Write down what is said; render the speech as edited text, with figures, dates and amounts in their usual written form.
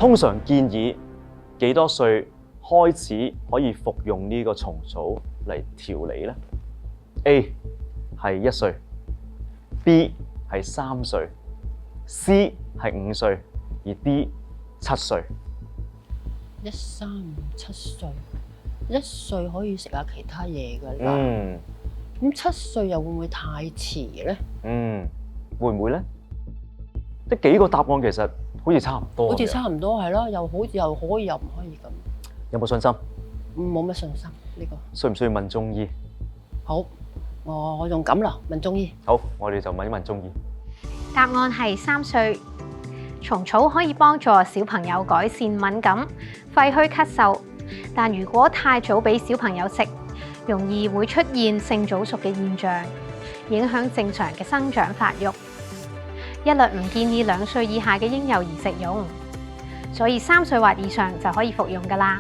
通常建議幾多歲開始可以服用呢個蟲草嚟調理呢？ A 係1歲，B 係3歲，C 係5歲，而 D 7歲。1、3、5、7歲，1歲可以食下其他嘢㗎啦。咁7歲又會唔會太遲咧？會唔會咧？得幾個答案其實好似差唔多。好似差唔多係咯，又可以又唔可以咁。有冇信心？冇乜信心呢個。需唔需要問中醫？好，我用咁啦，問中醫。好，我哋就問一問中醫。答案係3歲。蟲草可以幫助小朋友改善敏感、肺虛咳嗽，但如果太早俾小朋友食，容易會出現性早熟嘅現象，影響正常嘅生長發育。一律唔建議2歲以下嘅嬰幼兒食用，所以3歲或以上就可以服用㗎喇。